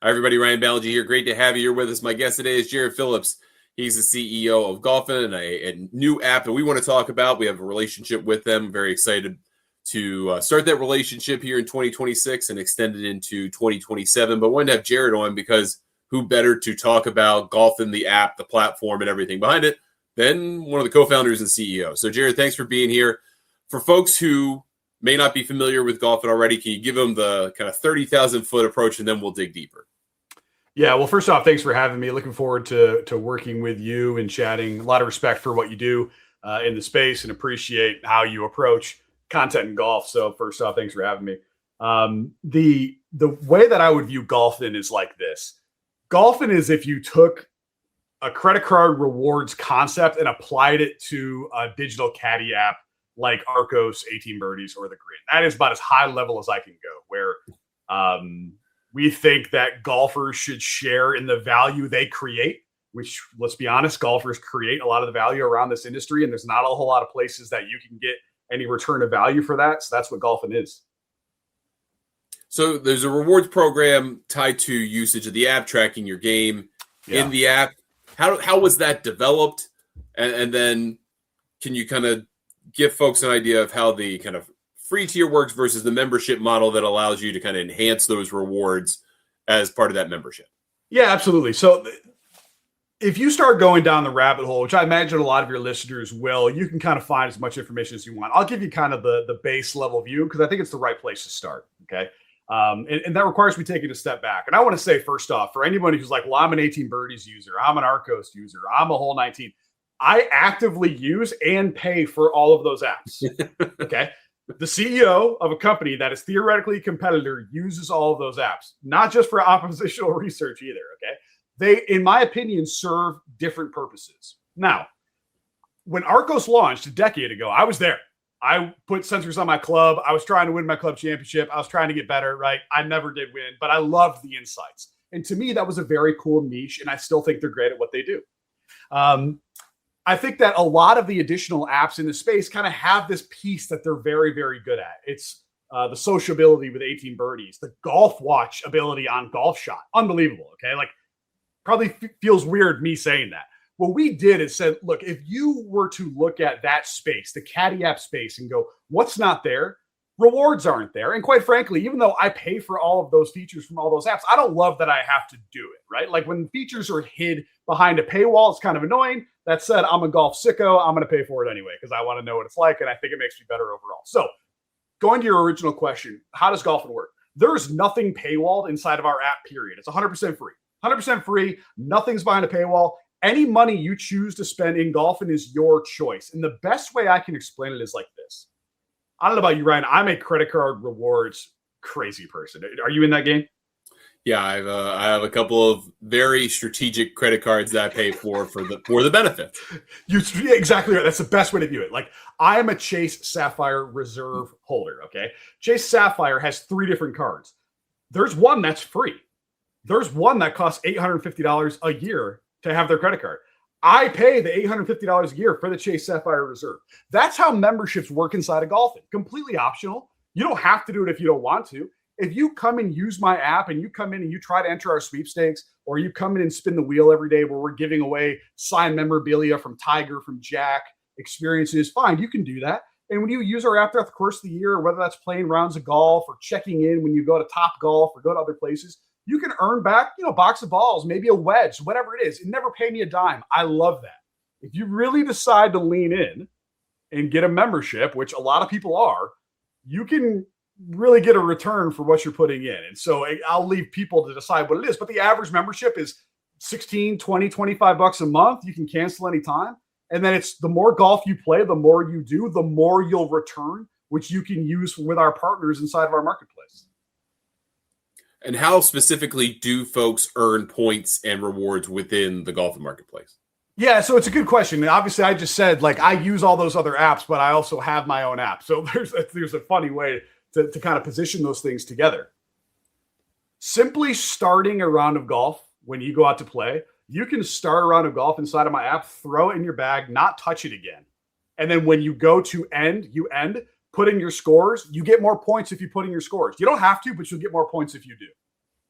Hi, everybody. Ryan Ballengee here. Great to have you here with us. My guest today is Jared Phillips. He's the CEO of GolfN and a new app that we want to talk about. We have a relationship with them. Very excited to start that relationship here in 2026 and extend it into 2027. But wanted to have Jared on because who better to talk about GolfN, the app, the platform, and everything behind it than one of the co-founders and CEO. So, Jared, thanks for being here. For folks who may not be familiar with GolfN already, can you give them the kind of 30,000-foot approach, and then we'll dig deeper? Yeah, well, first off, thanks for having me. Looking forward to working with you and chatting. A lot of respect for what you do in the space and appreciate how you approach content in golf. So first off, thanks for having me. The way that I would view GolfN is like this. GolfN is if you took a credit card rewards concept and applied it to a digital caddy app like Arccos, 18 Birdies, or The Green. That is about as high level as I can go, where we think that golfers should share in the value they create, which, let's be honest, golfers create a lot of the value around this industry, and there's not a whole lot of places that you can get any return of value for that. So that's what GolfN is. So there's a rewards program tied to usage of the app, tracking your game in the app. How was that developed? And then can you kind of give folks an idea of how the kind of free tier works versus the membership model that allows you to kind of enhance those rewards as part of that membership? Yeah, absolutely. So if you start going down the rabbit hole, which I imagine a lot of your listeners will, you can kind of find as much information as you want. I'll give you kind of the base level view because I think it's the right place to start. Okay. And that requires me taking a step back. And I want to say, first off, for anybody who's like, well, I'm an 18 Birdies user, I'm an Arccos user, I'm a Hole 19. I actively use and pay for all of those apps. Okay. The CEO of a company that is theoretically a competitor uses all of those apps, not just for oppositional research either. Okay. They, in my opinion, serve different purposes. Now, when Arccos launched a decade ago, I was there. I put sensors on my club. I was trying to win my club championship. I was trying to get better, right? I never did win, but I loved the insights. And to me, that was a very cool niche. And I still think they're great at what they do. I think that a lot of the additional apps in the space kind of have this piece that they're very, very good at. It's the sociability with 18 Birdies, the golf watch ability on Golf Shot. Unbelievable. Okay. Like probably feels weird me saying that. What we did is said, look, if you were to look at that space, the caddy app space, and go, what's not there? Rewards aren't there. And quite frankly, even though I pay for all of those features from all those apps, I don't love that I have to do it, right? Like when features are hid behind a paywall, it's kind of annoying. That said, I'm a golf sicko. I'm going to pay for it anyway because I want to know what it's like, and I think it makes me better overall. So going to your original question, how does GolfN work? There's nothing paywalled inside of our app, period. It's 100% free. 100% free. Nothing's behind a paywall. Any money you choose to spend in GolfN is your choice. And the best way I can explain it is like this. I don't know about you, Ryan. I'm a credit card rewards crazy person. Are you in that game? Yeah, I have a couple of very strategic credit cards that I pay for the benefit. You're exactly right. That's the best way to view it. Like I am a Chase Sapphire Reserve holder. Okay, Chase Sapphire has 3 different cards. There's one that's free. There's one that costs $850 a year to have their credit card. I pay the $850 a year for the Chase Sapphire Reserve. That's how memberships work inside of GolfN. Completely optional. You don't have to do it if you don't want to. If you come and use my app and you come in and you try to enter our sweepstakes, or you come in and spin the wheel every day where we're giving away signed memorabilia from Tiger, from Jack, experiences, fine, you can do that. And when you use our app throughout the course of the year, whether that's playing rounds of golf or checking in when you go to Top Golf or go to other places, you can earn back, a box of balls, maybe a wedge, whatever it is. It never pay me a dime. I love that. If you really decide to lean in and get a membership, which a lot of people are, you can really get a return for what you're putting in. And so I'll leave people to decide what it is. But the average membership is 16, 20, 25 bucks a month. You can cancel anytime. And then it's the more golf you play, the more you do, the more you'll return, which you can use with our partners inside of our marketplace. And how specifically do folks earn points and rewards within the GolfN marketplace? Yeah, so it's a good question. Obviously, I just said, like, I use all those other apps, but I also have my own app. So there's a funny way to kind of position those things together. Simply starting a round of golf when you go out to play, you can start a round of golf inside of my app, throw it in your bag, not touch it again. And then when you go to end, you end, put in your scores. You get more points if you put in your scores. You don't have to, but you'll get more points if you do.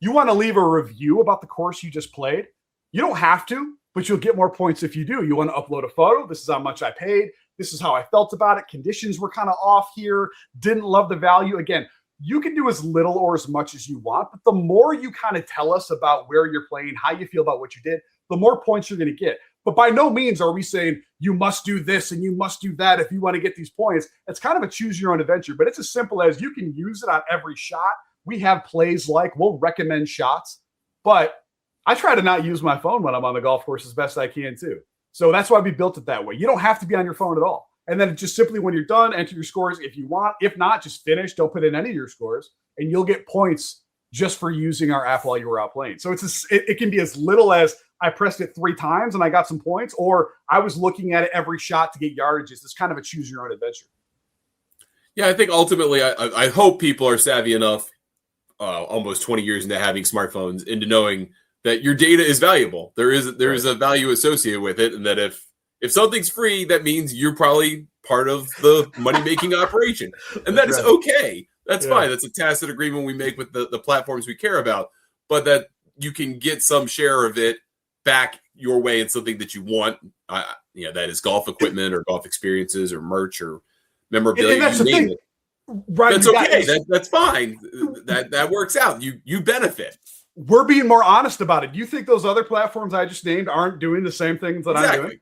You want to leave a review about the course you just played. You don't have to, but you'll get more points if you do. You want to upload a photo. This is how much I paid. This is how I felt about it. Conditions were kind of off here. Didn't love the value. Again, you can do as little or as much as you want, but the more you kind of tell us about where you're playing, how you feel about what you did, the more points you're going to get. But by no means are we saying you must do this and you must do that if you want to get these points. It's kind of a choose your own adventure, but it's as simple as you can use it on every shot. We have plays like we'll recommend shots, but I try to not use my phone when I'm on the golf course as best I can too. So that's why we built it that way. You don't have to be on your phone at all. And then just simply when you're done, enter your scores if you want. If not, just finish. Don't put in any of your scores, and you'll get points just for using our app while you were out playing. So it can be as little as I pressed it 3 times and I got some points, or I was looking at it every shot to get yardages. It's kind of a choose your own adventure. Yeah, I think ultimately, I hope people are savvy enough, almost 20 years into having smartphones, into knowing that your data is valuable. There is a value associated with it, and that if something's free, that means you're probably part of the money-making operation. And that is okay. That's fine. That's a tacit agreement we make with the platforms we care about, but that you can get some share of it back your way in something that you want. That is golf equipment or golf experiences or merch or memorabilia. And that's the thing. Right, that's okay. That's fine. That works out. You benefit. We're being more honest about it. You think those other platforms I just named aren't doing the same things that I'm doing?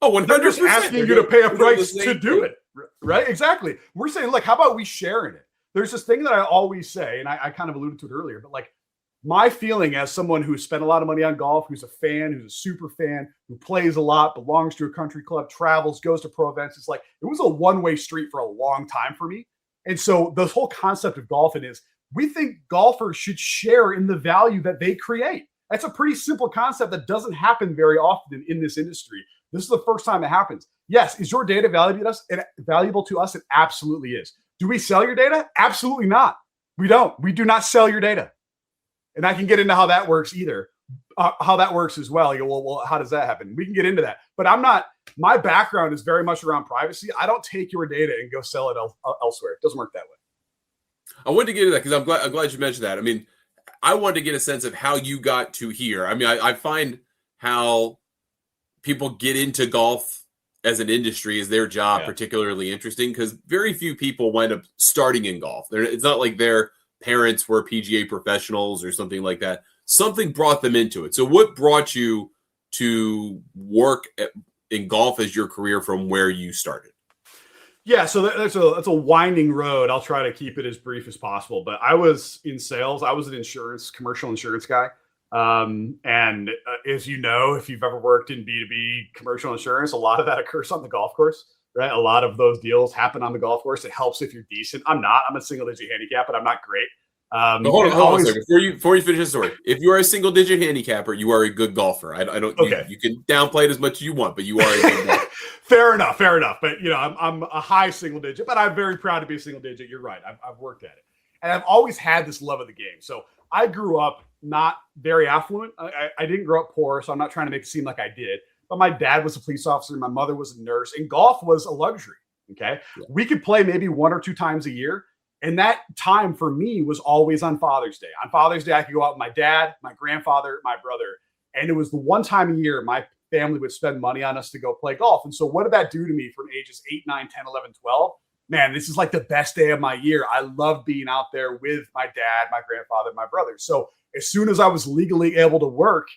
Oh, 100%. They're just asking you to pay a price to do it, right? Exactly. We're saying, look, how about we share in it? There's this thing that I always say, and I kind of alluded to it earlier, but like my feeling as someone who spent a lot of money on golf, who's a fan, who's a super fan, who plays a lot, belongs to a country club, travels, goes to pro events, it's like it was a one-way street for a long time for me. And so the whole concept of golfing is we think golfers should share in the value that they create. That's a pretty simple concept that doesn't happen very often in this industry. This is the first time it happens. Yes, is your data valuable to us? It absolutely is. Do we sell your data? Absolutely not. We don't. We do not sell your data. And I can get into how that works how that works as well. You go, well, how does that happen? We can get into that. But my background is very much around privacy. I don't take your data and go sell it elsewhere. It doesn't work that way. I wanted to get into that because I'm glad you mentioned that. I mean, I wanted to get a sense of how you got to here. I mean, I find how people get into golf as an industry, as their job, particularly interesting because very few people wind up starting in golf. It's not like their parents were PGA professionals or something like that. Something brought them into it. So what brought you to work in golf as your career from where you started? Yeah, so that's a winding road. I'll try to keep it as brief as possible. But I was in sales. I was an commercial insurance guy. And as you know, if you've ever worked in B2B commercial insurance, a lot of that occurs on the golf course, right? A lot of those deals happen on the golf course. It helps if you're decent. I'm a single digit handicap, but I'm not great. Hold on a second. Before you finish the story, if you are a single digit handicapper, you are a good golfer. I don't. Okay. You can downplay it as much as you want, but you are a good golfer. Fair enough. But I'm a high single digit, but I'm very proud to be a single digit. You're right. I've worked at it, and I've always had this love of the game. So I grew up not very affluent. I didn't grow up poor, so I'm not trying to make it seem like I did. But my dad was a police officer, my mother was a nurse, and golf was a luxury. Okay, we could play maybe 1 or 2 times a year. And that time for me was always on Father's Day. On Father's Day, I could go out with my dad, my grandfather, my brother. And it was the one time a year my family would spend money on us to go play golf. And so what did that do to me from ages 8, 9, 10, 11, 12? Man, this is like the best day of my year. I love being out there with my dad, my grandfather, my brother. So as soon as I was legally able to work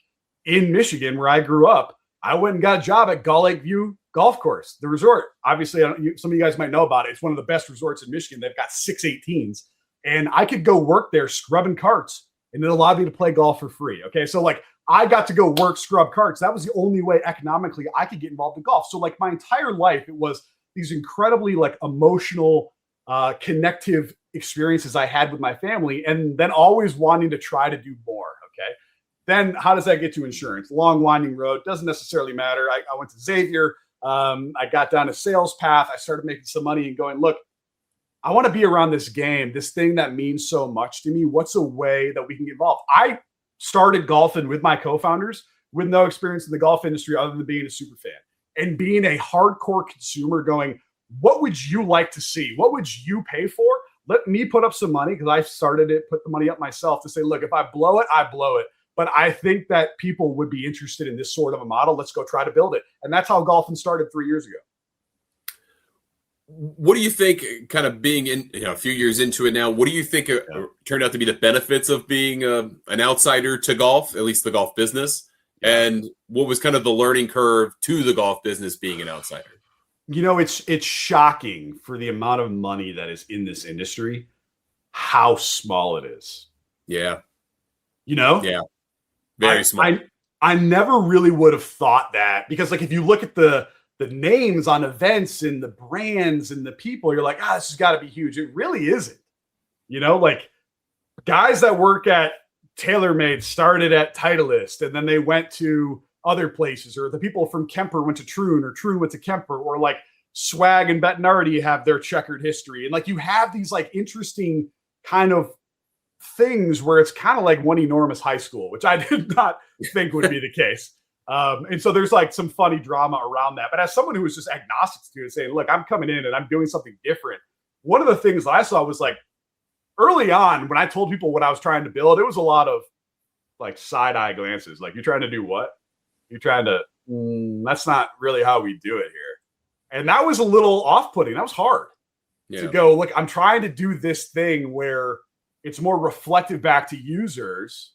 in Michigan, where I grew up, I went and got a job at Gull Lake View Golf Course, the resort. Obviously, some of you guys might know about it. It's one of the best resorts in Michigan. They've got 6 18s. And I could go work there scrubbing carts, and it allowed me to play golf for free. Okay, so like I got to go work scrub carts. That was the only way economically I could get involved in golf. So like my entire life, it was these incredibly like emotional, connective experiences I had with my family, and then always wanting to try to do more. Okay. Then how does that get to insurance? Long winding road. Doesn't necessarily matter. I went to Xavier. I got down a sales path. I started making some money and going, look, I want to be around this game, this thing that means so much to me. What's a way that we can get involved? I started golfing with my co-founders with no experience in the golf industry other than being a super fan and being a hardcore consumer going, what would you like to see? What would you pay for? let me put up some money because I started it, put the money up myself to say, look, if I blow it, I blow it. But I think that people would be interested in this sort of a model. Let's go try to build it. And that's how GolfN started 3 years ago. What do you think, kind of being in a few years into it now, what do you think turned out to be the benefits of being an outsider to golf, at least the golf business? And what was kind of the learning curve to the golf business being an outsider? It's shocking for the amount of money that is in this industry, how small it is. Yeah. Yeah. Very small. I never really would have thought that, because like if you look at the names on events and the brands and the people, you're like, this has got to be huge. It really isn't. Like guys that work at TaylorMade started at Titleist and then they went to other places, or the people from Kemper went to Troon, or Troon went to Kemper, or like Swag and Bettinardi have their checkered history. And like you have these like interesting kind of things where it's kind of like one enormous high school, which I did not think would be the case. And so there's like some funny drama around that. But as someone who was just agnostic to it, saying, look, I'm coming in and I'm doing something different. One of the things that I saw was like early on when I told people what I was trying to build, it was a lot of like side eye glances. Like, you're trying to do what? You're trying to, that's not really how we do it here. And that was a little off-putting. That was hard to go, look, I'm trying to do this thing where it's more reflective back to users.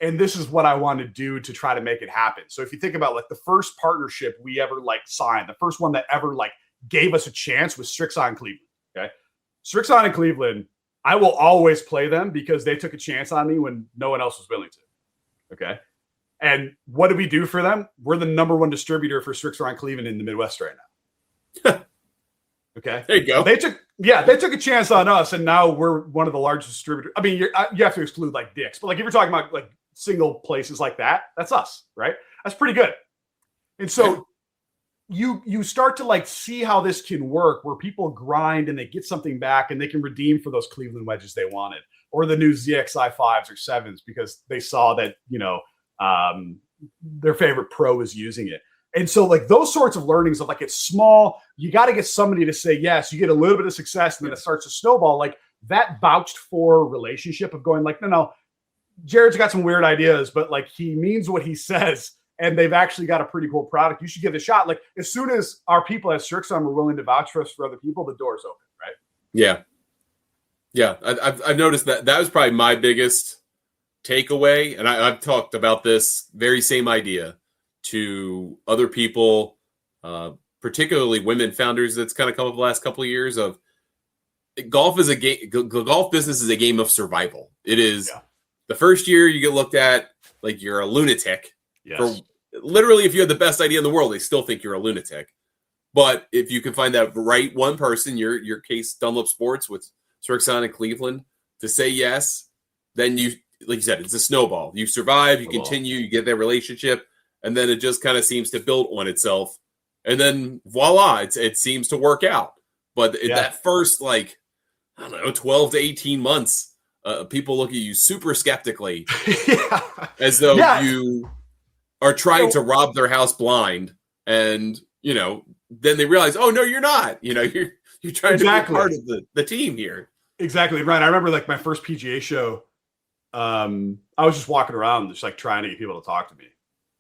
And this is what I want to do to try to make it happen. So if you think about like the first partnership we ever like signed, the first one that ever like gave us a chance was Strixon Cleveland. Okay. Strixon and Cleveland, I will always play them because they took a chance on me when no one else was willing to. Okay. And what did we do for them? We're the number one distributor for Strixon Cleveland in the Midwest right now. Okay. There you go. They took a chance on us, and now we're one of the largest distributors. I mean, you have to exclude like Dick's, but like if you're talking about like single places like that, that's us, right? That's pretty good. And so you start to like see how this can work, where people grind and they get something back and they can redeem for those Cleveland wedges they wanted, or the new ZXI 5s or 7s because they saw that, their favorite pro is using it. And so like those sorts of learnings of like, it's small, you got to get somebody to say yes, you get a little bit of success and then it starts to snowball. Like that vouched for relationship of going like, no, Jared's got some weird ideas, but like he means what he says, and they've actually got a pretty cool product. You should give it a shot. Like as soon as our people at Strixon were willing to vouch for us for other people, the door's open, right? Yeah. I've noticed that was probably my biggest takeaway. And I've talked about this very same idea to other people, particularly women founders. That's kind of come up the last couple of years of golf is a game. Golf business is a game of survival. It is. Yeah. The first year you get looked at like you're a lunatic. Yes. For literally, if you have the best idea in the world, they still think you're a lunatic. But if you can find that right one person, your case Dunlop Sports with Strixon and Cleveland, to say yes, then you, like you said, it's a snowball. You survive, you continue, you get that relationship, and then it just kind of seems to build on itself. And then voila, it seems to work out. But that first, 12 to 18 months, people look at you super skeptically, as though you are trying to rob their house blind, and then they realize, oh no, you're not. You're trying to be part of the team here. Exactly, Ryan. I remember like my first PGA show. I was just walking around, just like trying to get people to talk to me,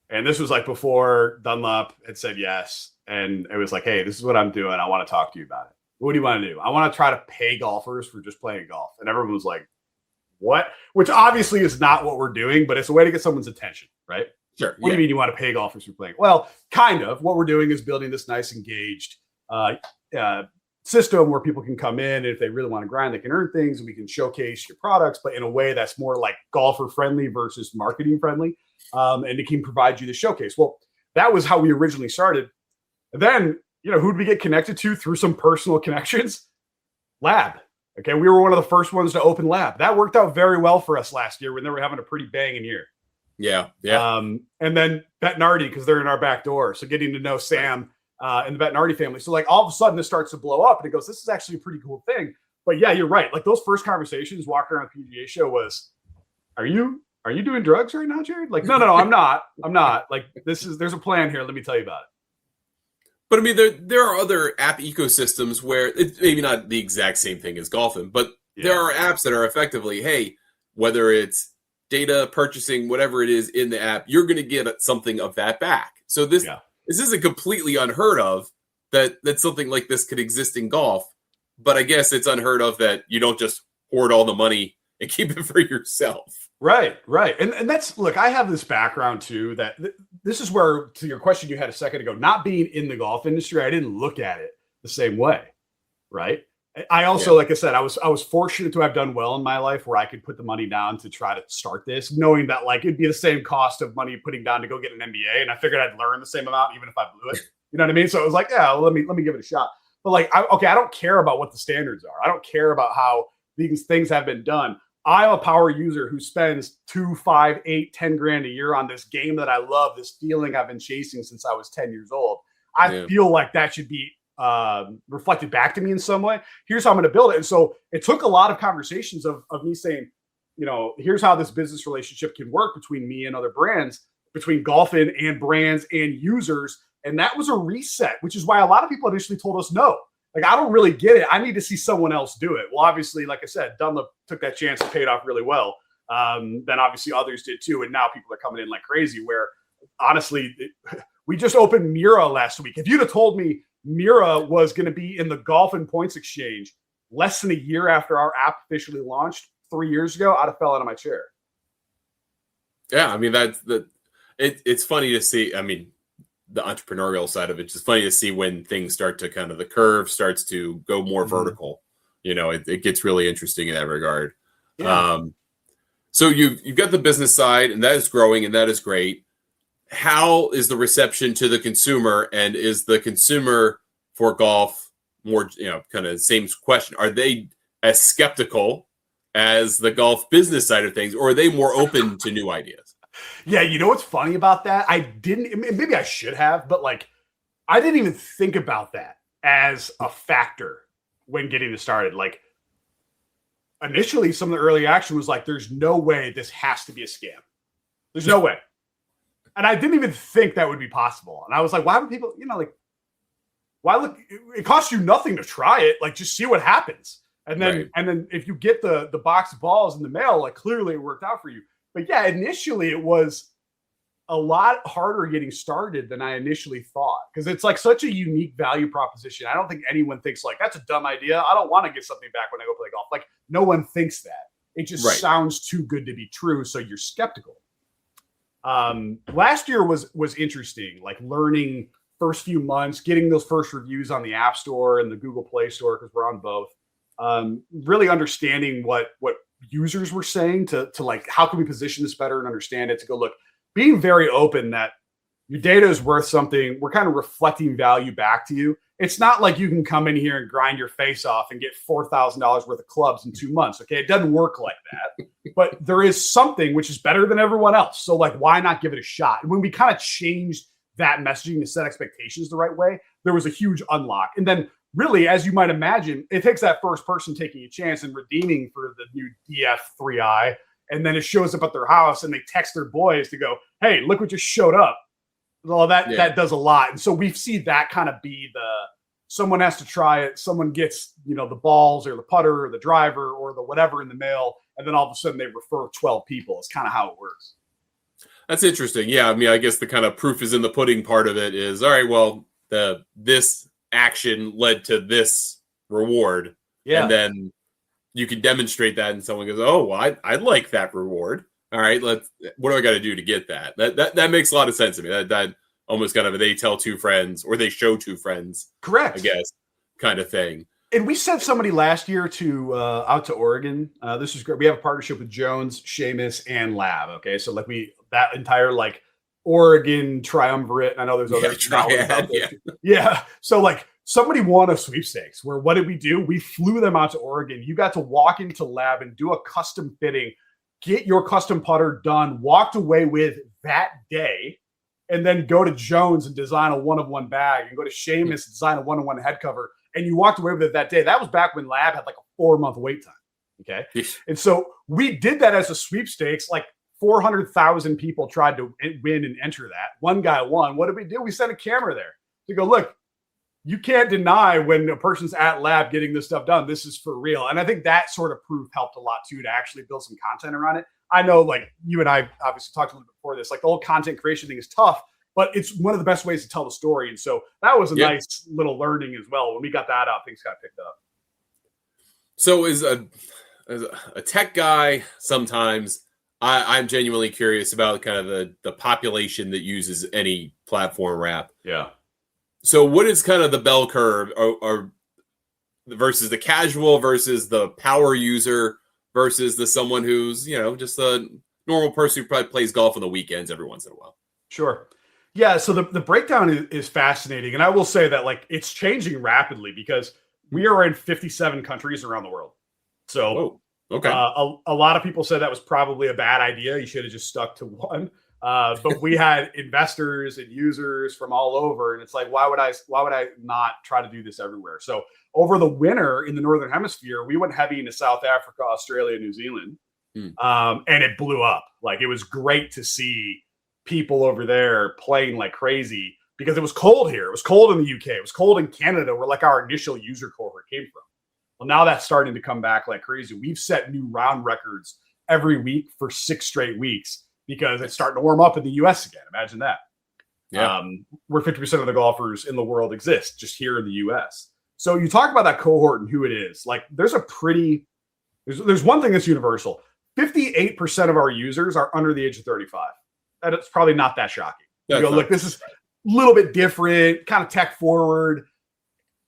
and this was like before Dunlop had said yes, and it was like, hey, this is what I'm doing. I want to talk to you about it. What do you want to do? I want to try to pay golfers for just playing golf, and everyone was like, what? Which obviously is not what we're doing, but it's a way to get someone's attention, right? Sure. What do you mean you want to pay golfers for playing? Well, kind of. What we're doing is building this nice engaged system where people can come in, and if they really want to grind, they can earn things, and we can showcase your products, but in a way that's more like golfer friendly versus marketing friendly. And it can provide you the showcase. Well, that was how we originally started. And then, who'd we get connected to through some personal connections? Lab. Okay, we were one of the first ones to open Lab. That worked out very well for us last year when they were having a pretty banging year. Yeah. And then Bettinardi, because they're in our back door. So getting to know Sam and the Bettinardi family. So like all of a sudden this starts to blow up, and it goes, this is actually a pretty cool thing. But yeah, you're right. Like those first conversations walking around the PGA show was, are you doing drugs right now, Jared? Like, no, I'm not. Like there's a plan here. Let me tell you about it. But I mean, there are other app ecosystems where it's maybe not the exact same thing as golfing, but there are apps that are effectively, hey, whether it's data purchasing, whatever it is in the app, you're going to get something of that back. So this isn't completely unheard of that something like this could exist in golf. But I guess it's unheard of that you don't just hoard all the money and keep it for yourself. Right. And that's, look, I have this background too, that this is where, to your question you had a second ago, not being in the golf industry, I didn't look at it the same way. Right. I also, like I said, I was fortunate to have done well in my life where I could put the money down to try to start this, knowing that like it'd be the same cost of money putting down to go get an MBA. And I figured I'd learn the same amount, even if I blew it. You know what I mean? So it was like, yeah, well, let me give it a shot. But like, I don't care about what the standards are. I don't care about how these things have been done. I'm a power user who spends 2, 5, 8, 10 grand a year on this game that I love, this feeling I've been chasing since I was 10 years old. I feel like that should be reflected back to me in some way. Here's how I'm going to build it. And so it took a lot of conversations of me saying, you know, here's how this business relationship can work between me and other brands, between GolfN and brands and users. And that was a reset, which is why a lot of people initially told us no. Like, I don't really get it. I need to see someone else do it. Well, obviously, like I said, Dunlop took that chance and paid off really well. Then obviously others did too. And now people are coming in like crazy, where honestly, we just opened Mira last week. If you'd have told me Mira was going to be in the GolfN Points Exchange less than a year after our app officially launched 3 years ago, I'd have fell out of my chair. Yeah, I mean, it's funny to see. I mean, the entrepreneurial side of it, it's just funny to see when things start to kind of, the curve starts to go more vertical. You know, it gets really interesting in that regard. Yeah. So you've got the business side, and that is growing, and that is great. How is the reception to the consumer, and is the consumer for golf more, you know, kind of same question? Are they as skeptical as the golf business side of things, or are they more open to new ideas? Yeah, you know what's funny about that? Maybe I should have, but like, I didn't even think about that as a factor when getting this started. Like, initially, some of the early action was like, there's no way this has to be a scam. There's no way. And I didn't even think that would be possible. And I was like, why would people, you know, like, why look, it costs you nothing to try it. Like, just see what happens. And then, and then if you get the box of balls in the mail, like, clearly it worked out for you. But yeah, initially it was a lot harder getting started than I initially thought, because it's like such a unique value proposition. I don't think anyone thinks like, that's a dumb idea. I don't want to get something back when I go play golf. Like, no one thinks that. It just sounds too good to be true. So you're skeptical. Last year was interesting, like learning first few months, getting those first reviews on the App Store and the Google Play Store, because we're on both. Really understanding what users were saying to like, how can we position this better and understand it, to go, look, being very open that your data is worth something. We're kind of reflecting value back to you. It's not like you can come in here and grind your face off and get $4,000 worth of clubs in 2 months. Okay. It doesn't work like that, but there is something which is better than everyone else. So like, why not give it a shot? And when we kind of changed that messaging to set expectations the right way, there was a huge unlock. And then really, as you might imagine, it takes that first person taking a chance and redeeming for the new DF3i. And then it shows up at their house and they text their boys to go, hey, look what just showed up. Well, that does a lot. And so we see that kind of be someone has to try it. Someone gets, you know, the balls or the putter or the driver or the whatever in the mail. And then all of a sudden they refer 12 people. It's kind of how it works. That's interesting. Yeah. I mean, I guess the kind of proof is in the pudding part of it is, all right, well, this action led to this reward. Yeah. And then you can demonstrate that and someone goes, oh, well, I'd like that reward. All right, what do I got to do to get that? That makes a lot of sense to me. That almost kind of they tell two friends or they show two friends. Correct. I guess kind of thing. And we sent somebody last year out to Oregon. This is great. We have a partnership with Jones, Seamus, and Lab. Okay, so like that entire like Oregon triumvirate. I know there's other triad. Yeah. So like somebody won a sweepstakes where what did we do? We flew them out to Oregon. You got to walk into Lab and do a custom fitting, get your custom putter done, walked away with that day, and then go to Jones and design a one-of-one bag and go to Seamus and design a one-of-one head cover. And you walked away with it that day. That was back when Lab had like a 4-month wait time. Okay. And so we did that as a sweepstakes. Like 400,000 people tried to win and enter that. One guy won. What did we do? We sent a camera there to go, look, you can't deny when a person's at lab getting this stuff done, this is for real. And I think that sort of proof helped a lot too, to actually build some content around it. I know, like, you and I obviously talked a little bit before this, like the whole content creation thing is tough, but it's one of the best ways to tell the story. And so that was a nice little learning as well. When we got that out, things got picked up. So as a tech guy, sometimes I'm genuinely curious about kind of the population that uses any platform app. Yeah. So what is kind of the bell curve or versus the casual versus the power user versus the someone who's, just a normal person who probably plays golf on the weekends every once in a while? Sure. Yeah. So the breakdown is fascinating. And I will say that, like, it's changing rapidly because we are in 57 countries around the world. So okay. A lot of people said that was probably a bad idea. You should have just stuck to one. But we had investors and users from all over, and it's like, why would I not try to do this everywhere? So over the winter in the Northern Hemisphere, we went heavy into South Africa, Australia, New Zealand, and it blew up. Like, it was great to see people over there playing like crazy because it was cold here. It was cold in the UK. It was cold in Canada, where like our initial user cohort came from. Well, now that's starting to come back like crazy. We've set new round records every week for 6 straight weeks because it's starting to warm up in the US again. Imagine that. Yeah. Where 50% of the golfers in the world exist just here in the US. So you talk about that cohort and who it is. Like, there's one thing that's universal. 58% of our users are under the age of 35. That's probably not that shocking. Look, this is a little bit different, kind of tech forward.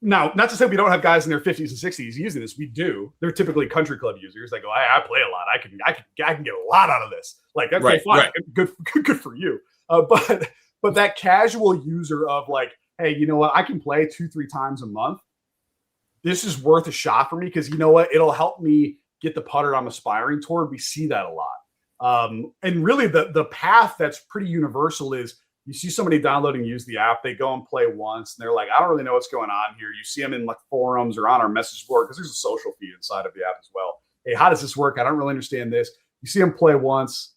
Now, not to say we don't have guys in their 50s and 60s using this. We do. They're typically country club users. They go, I play a lot. I can get a lot out of this. Like, that's fine. Right. Good for you. But that casual user of like, hey, you know what? I can play 2-3 times a month. This is worth a shot for me because, you know what? It'll help me get the putter I'm aspiring toward. We see that a lot. And really the path that's pretty universal is, you see somebody download and use the app, they go and play once, and they're like, I don't really know what's going on here. You see them in like forums or on our message board, because there's a social feed inside of the app as well. Hey, how does this work? I don't really understand this. You see them play once.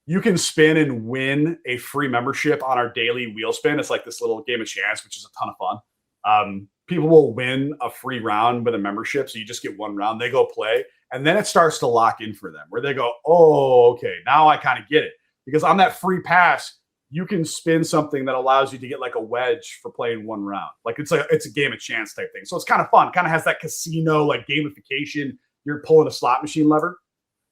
You can spin and win a free membership on our daily wheel spin. It's like this little game of chance, which is a ton of fun. People will win a free round with a membership. So you just get one round, they go play, and then it starts to lock in for them where they go, oh, okay, now I kind of get it. Because on that free pass, you can spin something that allows you to get like a wedge for playing one round. Like, it's a game of chance type thing. So it's kind of fun. Kind of has that casino, like, gamification. You're pulling a slot machine lever.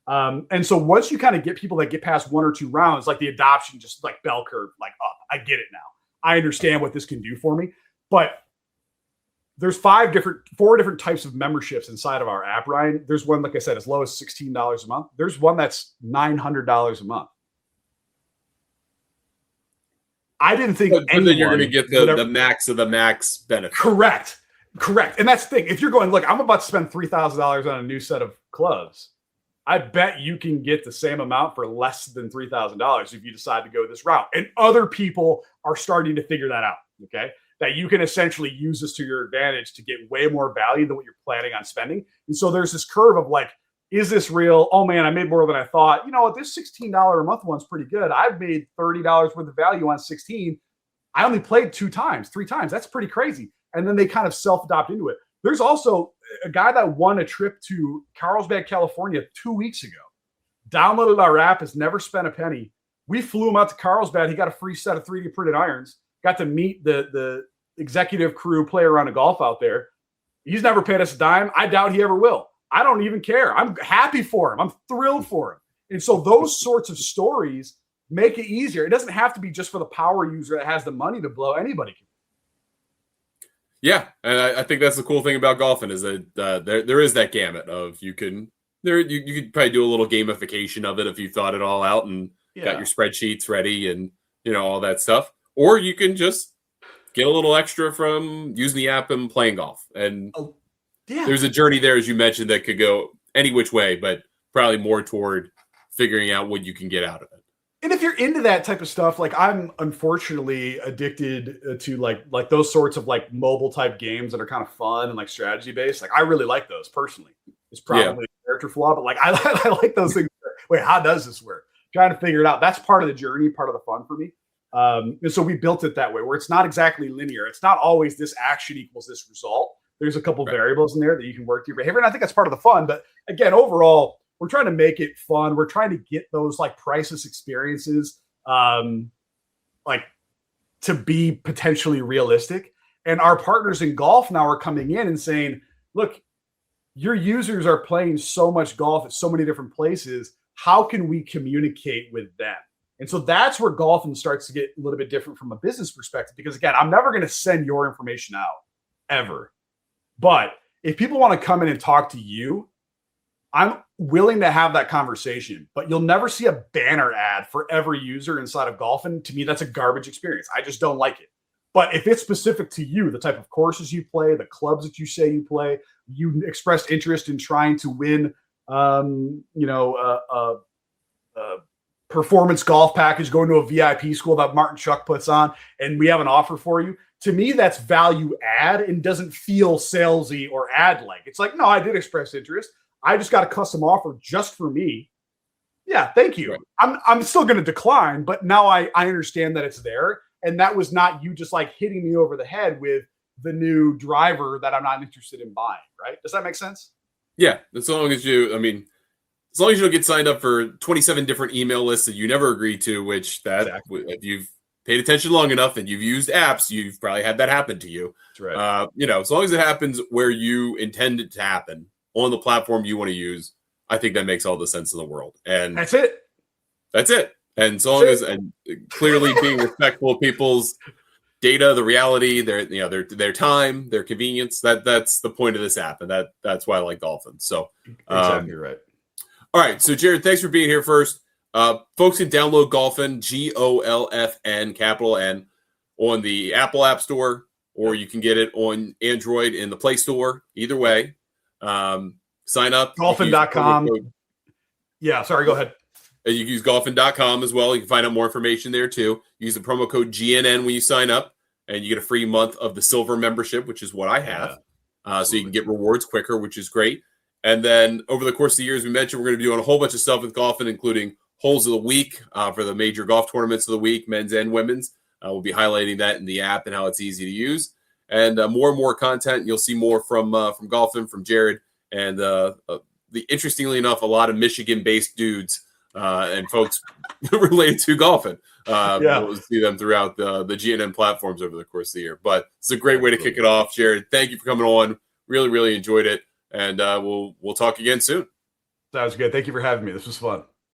And so once you kind of get people that get past 1 or 2 rounds, like, the adoption just like bell curve, like, up. I get it now. I understand what this can do for me. But there's 4 different types of memberships inside of our app, Ryan. There's one, like I said, as low as $16 a month. There's one that's $900 a month. I didn't think but then you're going to get the max of the max benefit. Correct. And that's the thing. If you're going, look, I'm about to spend $3,000 on a new set of clubs, I bet you can get the same amount for less than $3,000 if you decide to go this route. And other people are starting to figure that out, okay? That you can essentially use this to your advantage to get way more value than what you're planning on spending. And so there's this curve of like, is this real? Oh man, I made more than I thought. You know what? This $16 a month one's pretty good. I've made $30 worth of value on 16. I only played 3 times. That's pretty crazy. And then they kind of self-adopt into it. There's also a guy that won a trip to Carlsbad, California 2 weeks ago. Downloaded our app, has never spent a penny. We flew him out to Carlsbad. He got a free set of 3D printed irons. Got to meet the executive crew, play around a golf out there. He's never paid us a dime. I doubt he ever will. I don't even care. I'm happy for him. I'm thrilled for him. And so those sorts of stories make it easier. It doesn't have to be just for the power user that has the money to blow. Anybody can. Yeah, and I think that's the cool thing about golfing is that there is that gamut of you could probably do a little gamification of it if you thought it all out and got your spreadsheets ready and all that stuff, or you can just get a little extra from using the app and playing golf. And there's a journey there, as you mentioned, that could go any which way, but probably more toward figuring out what you can get out of it. And if you're into that type of stuff, like I'm unfortunately addicted to like those sorts of like mobile type games that are kind of fun and like strategy based. Like I really like those personally. It's probably a character flaw, but like I like those things. Wait, how does this work? Trying to figure it out. That's part of the journey, part of the fun for me. And so we built it that way, where it's not exactly linear. It's not always this action equals this result. There's a couple variables in there that you can work through your behavior. And I think that's part of the fun. But again, overall, we're trying to make it fun. We're trying to get those like priceless experiences like to be potentially realistic. And our partners in golf now are coming in and saying, look, your users are playing so much golf at so many different places. How can we communicate with them? And so that's where GolfN starts to get a little bit different from a business perspective, because again, I'm never going to send your information out ever. But if people want to come in and talk to you, I'm willing to have that conversation, but you'll never see a banner ad for every user inside of GolfN. To me, that's a garbage experience. I just don't like it. But if it's specific to you, the type of courses you play, the clubs that you say you play, you expressed interest in trying to win, performance golf package, going to a VIP school that Martin Chuck puts on, and we have an offer for you. To me, that's value add and doesn't feel salesy or ad-like. It's like, no, I did express interest. I just got a custom offer just for me. Yeah, thank you. Right. I'm still going to decline, but now I understand that it's there. And that was not you just like hitting me over the head with the new driver that I'm not interested in buying, right? Does that make sense? Yeah, as long as you don't get signed up for 27 different email lists that you never agreed to, which if you've paid attention long enough and you've used apps, you've probably had that happen to you. That's right. As long as it happens where you intend it to happen on the platform you want to use, I think that makes all the sense in the world. And that's it. And so long as and clearly being respectful of people's data, the reality, their time, their convenience, that's the point of this app. And that's why I like GolfN. So exactly right. All right. So Jared, thanks for being here first. Folks can download GolfN, GolfN, capital N, on the Apple App Store, or you can get it on Android in the Play Store. Either way. Sign up. GolfN.com. Yeah, sorry, go ahead. You can use GolfN.com as well. You can find out more information there too. Use the promo code GNN when you sign up, and you get a free month of the silver membership, which is what I have. So you can get rewards quicker, which is great. And then over the course of the year, as we mentioned, we're going to be doing a whole bunch of stuff with GolfN, including holes of the week for the major golf tournaments of the week, men's and women's. We'll be highlighting that in the app and how it's easy to use. And more and more content. You'll see more from GolfN, from Jared, and interestingly enough, a lot of Michigan-based dudes and folks related to GolfN. We'll see them throughout the GNN platforms over the course of the year. But it's a great way to kick it off, Jared. Thank you for coming on. Really, really enjoyed it. And we'll talk again soon. Sounds good. Thank you for having me. This was fun.